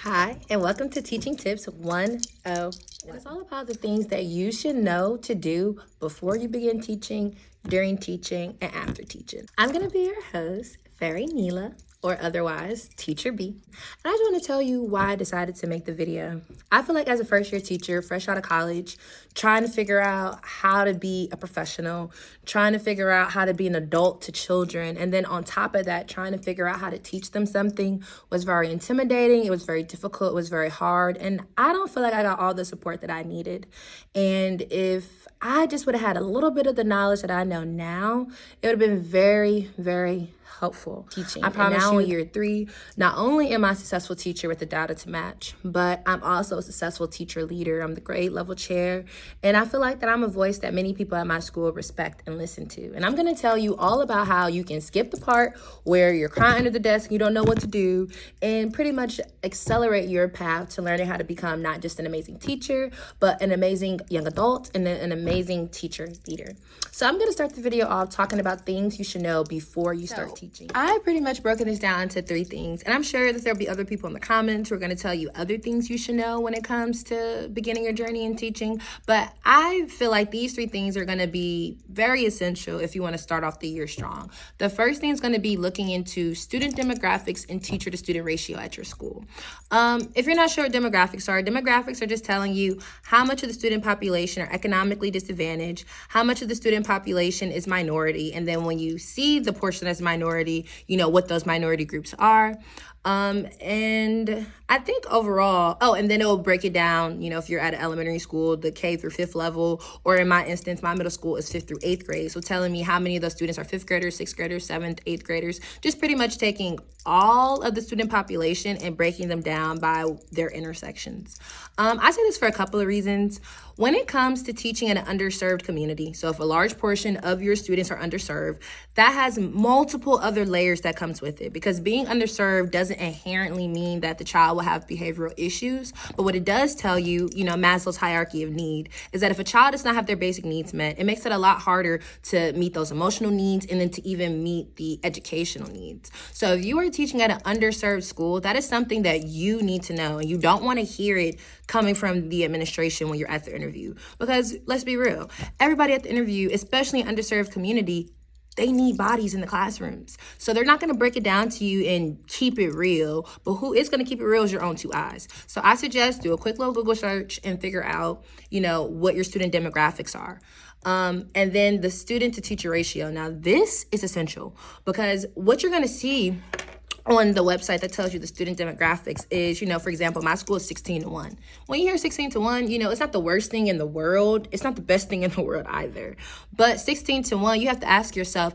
Hi, and welcome to Teaching Tips 101. It's all about the things that you should know to do before you begin teaching, during teaching, and after teaching. I'm going to be your host, Fairy Neela, or otherwise Teacher B. And I just want to tell you why I decided to make the video. I feel like as a first year teacher, fresh out of college, trying to figure out how to be a professional, trying to figure out how to be an adult to children, and then on top of that, trying to figure out how to teach them something was very intimidating. It was very difficult. It was very hard. And I don't feel like I got all the support that I needed. And if I just would have had a little bit of the knowledge that I know now, it would have been very, very helpful teaching. I promise you, in year 3, not only am I a successful teacher with the data to match, but I'm also a successful teacher leader. I'm the grade level chair, and I feel like that I'm a voice that many people at my school respect and listen to. And I'm going to tell you all about how you can skip the part where you're crying under the desk, you don't know what to do, and pretty much accelerate your path to learning how to become not just an amazing teacher, but an amazing young adult and an amazing teacher leader. So I'm going to start the video off talking about things you should know before you start teaching. I pretty much broken this down into 3 things, and I'm sure that there'll be other people in the comments who are going to tell you other things you should know when it comes to beginning your journey in teaching, but I feel like these 3 things are going to be very essential if you want to start off the year strong. The first thing is going to be looking into student demographics and teacher to student ratio at your school. If you're not sure what demographics are just telling you how much of the student population are economically disadvantaged, how much of the student population is minority, and then when you see the portion that's minority, you know what those minority groups are. And I think overall, and then it will break it down, you know, if you're at an elementary school, the K through 5th level, or in my instance, my middle school is 5th through 8th grade. So telling me how many of those students are 5th graders, 6th graders, 7th, 8th graders, just pretty much taking all of the student population and breaking them down by their intersections. I say this for a couple of reasons. When it comes to teaching in an underserved community, so if a large portion of your students are underserved, that has multiple other layers that comes with it, because being underserved doesn't inherently mean that the child will have behavioral issues. But what it does tell you, you know, Maslow's hierarchy of need, is that if a child does not have their basic needs met, it makes it a lot harder to meet those emotional needs and then to even meet the educational needs. So if you are teaching at an underserved school, that is something that you need to know, and you don't want to hear it coming from the administration when you're at the interview. Because let's be real, everybody at the interview, especially in underserved community, they need bodies in the classrooms. So they're not going to break it down to you and keep it real, but who is going to keep it real is your own 2 eyes. So I suggest do a quick little Google search and figure out, you know, what your student demographics are. And then the student to teacher ratio. Now this is essential, because what you're going to see on the website that tells you the student demographics is, you know, for example, my school is 16:1. When you hear 16:1, you know, it's not the worst thing in the world. It's not the best thing in the world either. But 16:1, you have to ask yourself,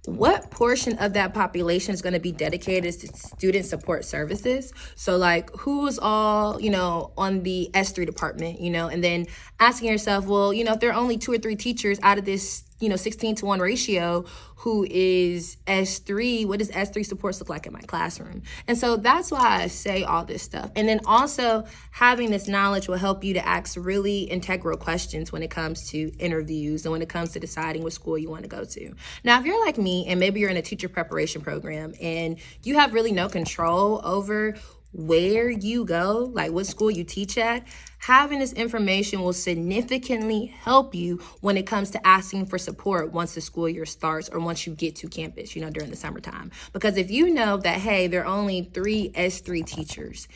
what portion of that population is going to be dedicated to student support services? So like, who's all, you know, on the S3 department, you know, and then asking yourself, well, you know, if there are only 2 or 3 teachers out of this, you know, 16:1 ratio who is S3, what does S3 supports look like in my classroom? And so that's why I say all this stuff. And then also having this knowledge will help you to ask really integral questions when it comes to interviews and when it comes to deciding what school you want to go to. Now, if you're like me and maybe you're in a teacher preparation program and you have really no control over where you go, like what school you teach at, having this information will significantly help you when it comes to asking for support once the school year starts or once you get to campus, you know, during the summertime. Because if you know that, hey, there are only 3 S3 teachers,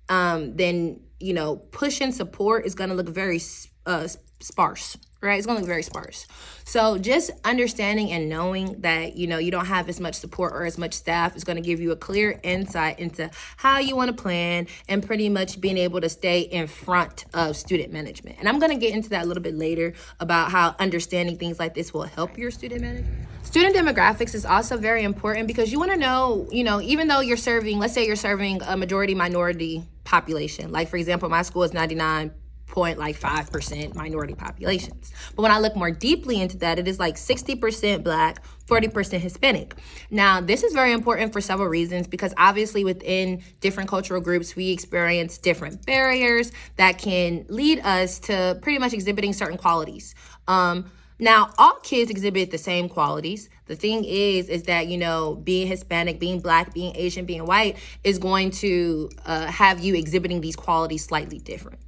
then, you know, pushing support is going to look very sparse, right? It's going to look very sparse. So just understanding and knowing that, you know, you don't have as much support or as much staff is going to give you a clear insight into how you want to plan and pretty much being able to stay in front of student management. And I'm going to get into that a little bit later about how understanding things like this will help your student management. Student demographics is also very important because you want to know, you know, even though you're serving, let's say you're serving a majority minority population, like for example, my school is 99.5% minority populations. But when I look more deeply into that, it is like 60% Black, 40% Hispanic. Now, this is very important for several reasons because obviously within different cultural groups, we experience different barriers that can lead us to pretty much exhibiting certain qualities. Now, all kids exhibit the same qualities. The thing is that, being Hispanic, being Black, being Asian, being white is going to have you exhibiting these qualities slightly different.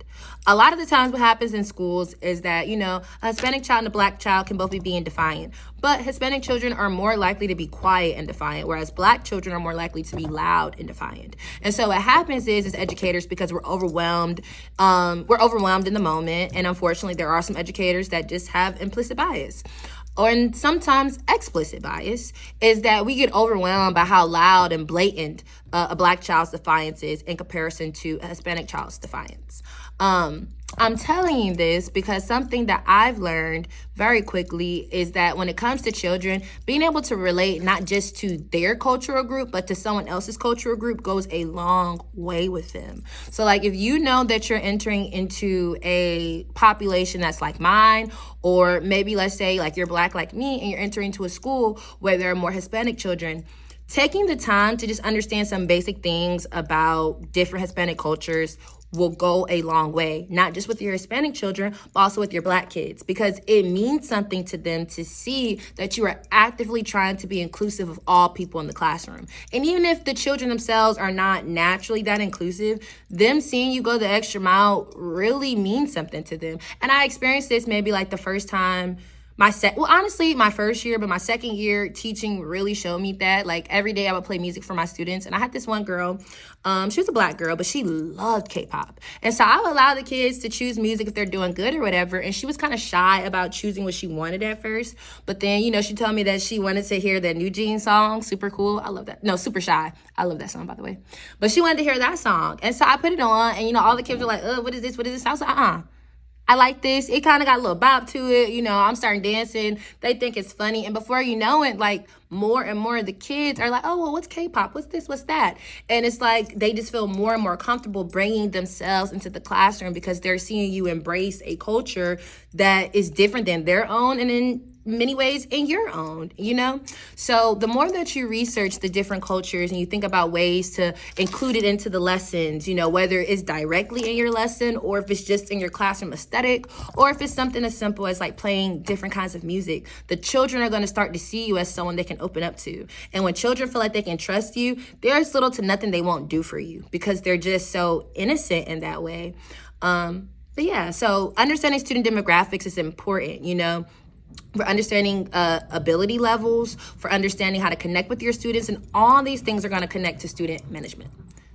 A lot of the times what happens in schools is that, a Hispanic child and a Black child can both be being defiant. But Hispanic children are more likely to be quiet and defiant, whereas Black children are more likely to be loud and defiant. And so what happens is, as educators, because we're overwhelmed in the moment. And unfortunately, there are some educators that just have implicit bias, or sometimes explicit bias, is that we get overwhelmed by how loud and blatant a Black child's defiance is in comparison to a Hispanic child's defiance. I'm telling you this because something that I've learned very quickly is that when it comes to children, being able to relate not just to their cultural group, but to someone else's cultural group goes a long way with them. So like if you know that you're entering into a population that's like mine, or maybe let's say like you're Black like me and you're entering into a school where there are more Hispanic children, taking the time to just understand some basic things about different Hispanic cultures will go a long way, not just with your Hispanic children, but also with your Black kids, because it means something to them to see that you are actively trying to be inclusive of all people in the classroom. And even if the children themselves are not naturally that inclusive, them seeing you go the extra mile really means something to them. And I experienced this maybe like the first time my first year, but my second year teaching really showed me that. Like every day I would play music for my students, and I had this one girl, she was a Black girl, but she loved K-pop. And so I would allow the kids to choose music if they're doing good or whatever, and she was kind of shy about choosing what she wanted at first. But then, she told me that she wanted to hear that New Jeans song, Super Cool. I love that. No, Super Shy. I love that song, by the way. But she wanted to hear that song. And so I put it on, and, all the kids were like, what is this? What is this? I was like, I like this. It kind of got a little bop to it. I'm starting dancing. They think it's funny. And before you know it, like more and more of the kids are like, oh, well, what's K-pop? What's this? What's that? And it's like they just feel more and more comfortable bringing themselves into the classroom because they're seeing you embrace a culture that is different than their own, and in many ways in your own, So the more that you research the different cultures and you think about ways to include it into the lessons, whether it's directly in your lesson or if it's just in your classroom aesthetic, or if it's something as simple as like playing different kinds of music, the children are going to start to see you as someone they can open up to. And when children feel like they can trust you, there's little to nothing they won't do for you because they're just so innocent in that way. But yeah, so understanding student demographics is important, for understanding ability levels, for understanding how to connect with your students, and all these things are going to connect to student management.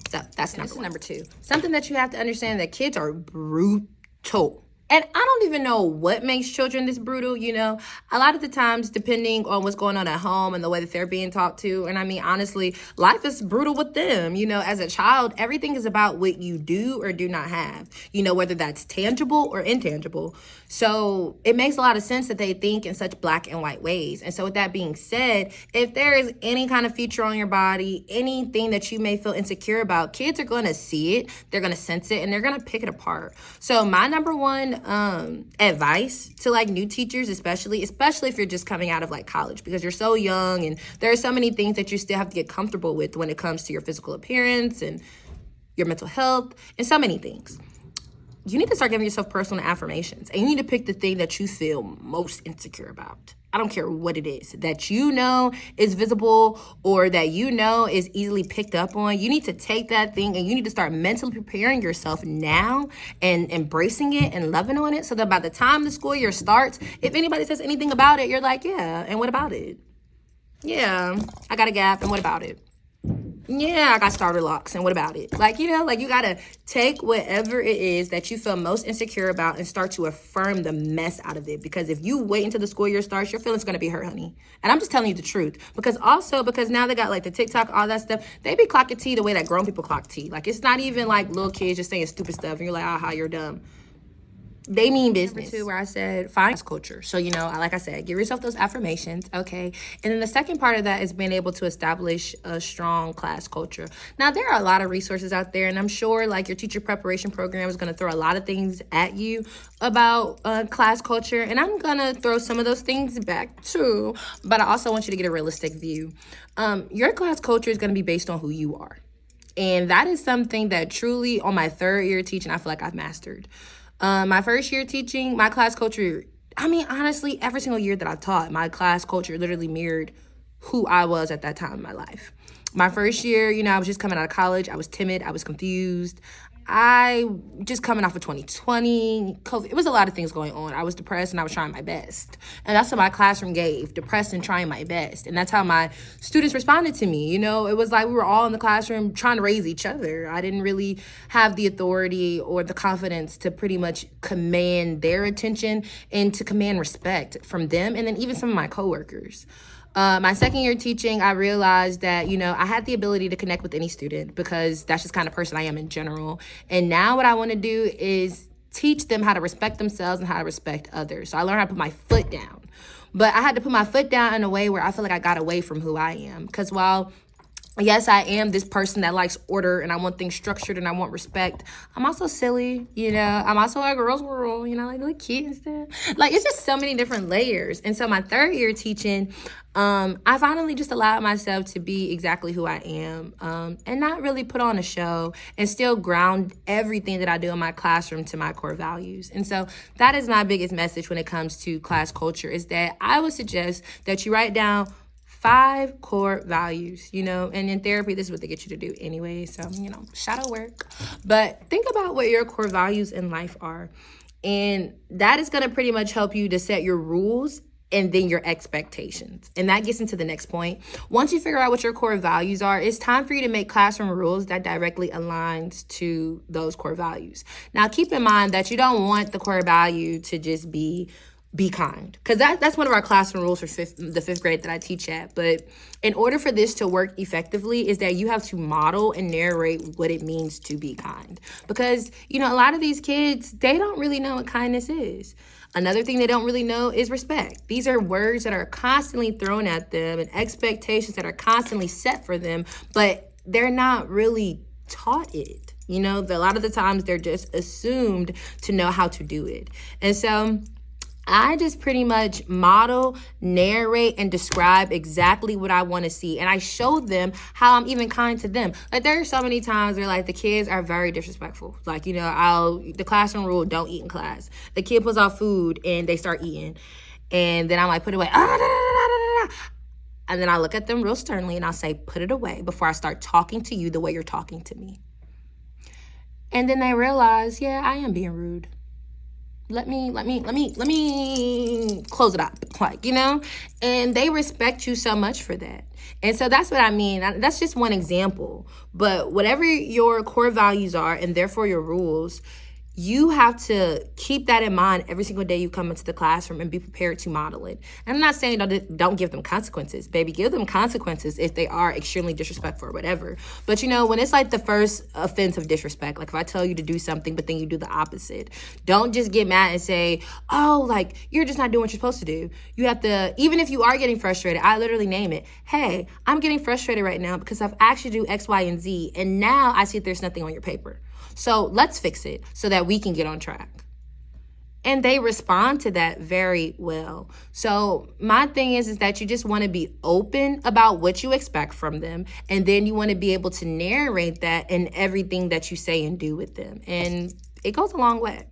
So that's number two. Something that you have to understand, that kids are brutal. And I don't even know what makes children this brutal, A lot of the times, depending on what's going on at home and the way that they're being taught to. And I mean, honestly, life is brutal with them. As a child, everything is about what you do or do not have, whether that's tangible or intangible. So it makes a lot of sense that they think in such black and white ways. And so with that being said, if there is any kind of feature on your body, anything that you may feel insecure about, kids are going to see it, they're going to sense it, and they're going to pick it apart. So my number one advice to like new teachers, especially if you're just coming out of like college, because you're so young and there are so many things that you still have to get comfortable with when it comes to your physical appearance and your mental health and so many things. You need to start giving yourself personal affirmations, and you need to pick the thing that you feel most insecure about. I don't care what it is that is visible or that is easily picked up on. You need to take that thing and you need to start mentally preparing yourself now and embracing it and loving on it, so that by the time the school year starts, if anybody says anything about it, you're like, yeah, and what about it? Yeah, I got a gap, and what about it? Yeah, I got starter locks, and what about it? You gotta take whatever it is that you feel most insecure about and start to affirm the mess out of it. Because if you wait until the school year starts, your feelings gonna be hurt, honey. And I'm just telling you the truth. Because now they got like the TikTok, all that stuff. They be clocking tea the way that grown people clock tea. Like, it's not even like little kids just saying stupid stuff and you're like, aha, you're dumb. They mean business. Number two, where I said find culture. So, like I said, give yourself those affirmations, okay? And then the second part of that is being able to establish a strong class culture. Now, there are a lot of resources out there, and I'm sure like your teacher preparation program is going to throw a lot of things at you about class culture, and I'm going to throw some of those things back too, but I also want you to get a realistic view. Your class culture is going to be based on who you are. And that is something that truly on my third year teaching, I feel like I've mastered. My first year teaching, my class culture I mean, honestly, every single year that I taught, my class culture literally mirrored who I was at that time in my life. My first year, you know, I was just coming out of college. I was timid. I was confused. I just coming off of 2020, COVID. It was a lot of things going on. I was depressed and I was trying my best. And that's what my classroom gave, depressed and trying my best. And that's how my students responded to me. You know, it was like we were all in the classroom trying to raise each other. I didn't really have the authority or the confidence to pretty much command their attention and to command respect from them and then even some of my coworkers. My second year teaching, I realized that, you know, I had the ability to connect with any student because that's just kind of person I am in general. And now what I want to do is teach them how to respect themselves and how to respect others. So I learned how to put my foot down. But I had to put my foot down in a way where I feel like I got away from who I am. Because while yes, I am this person that likes order and I want things structured and I want respect, I'm also silly, you know. I'm also a girl's world, you know, like cute and stuff. Like, it's just so many different layers. And so my third year teaching, I finally just allowed myself to be exactly who I am, and not really put on a show and still ground everything that I do in my classroom to my core values. And so that is my biggest message when it comes to class culture, is that I would suggest that you write down 5 core values, you know, and in therapy, this is what they get you to do anyway. So, you know, shadow work. But think about what your core values in life are. And that is going to pretty much help you to set your rules and then your expectations. And that gets into the next point. Once you figure out what your core values are, it's time for you to make classroom rules that directly aligns to those core values. Now, keep in mind that you don't want the core value to just be kind, because that's one of our classroom rules for the fifth grade that I teach at. But in order for this to work effectively is that you have to model and narrate what it means to be kind, because, you know, a lot of these kids, they don't really know what kindness is. Another thing they don't really know is respect. These are words that are constantly thrown at them and expectations that are constantly set for them, but they're not really taught it. You know, a lot of the times they're just assumed to know how to do it. And so I just pretty much model, narrate, and describe exactly what I want to see. And I show them how I'm even kind to them. Like, there are so many times where, like, the kids are very disrespectful. Like, you know, the classroom rule, don't eat in class. The kid pulls out food and they start eating. And then I'm like, put it away. And then I look at them real sternly and I'll say, put it away before I start talking to you the way you're talking to me. And then they realize, yeah, I am being rude. Let me close it up, like, you know, and they respect you so much for that. And so that's what I mean. That's just one example, but whatever your core values are and therefore your rules, you have to keep that in mind every single day you come into the classroom and be prepared to model it. And I'm not saying don't give them consequences, baby. Give them consequences if they are extremely disrespectful or whatever. But, you know, when it's like the first offense of disrespect, like if I tell you to do something, but then you do the opposite, don't just get mad and say, oh, like, you're just not doing what you're supposed to do. You have to, even if you are getting frustrated, I literally name it. Hey, I'm getting frustrated right now because I've asked you to do X, Y, and Z, and now I see that there's nothing on your paper. So let's fix it so that we can get on track. And they respond to that very well. So my thing is that you just want to be open about what you expect from them. And then you want to be able to narrate that in everything that you say and do with them. And it goes a long way.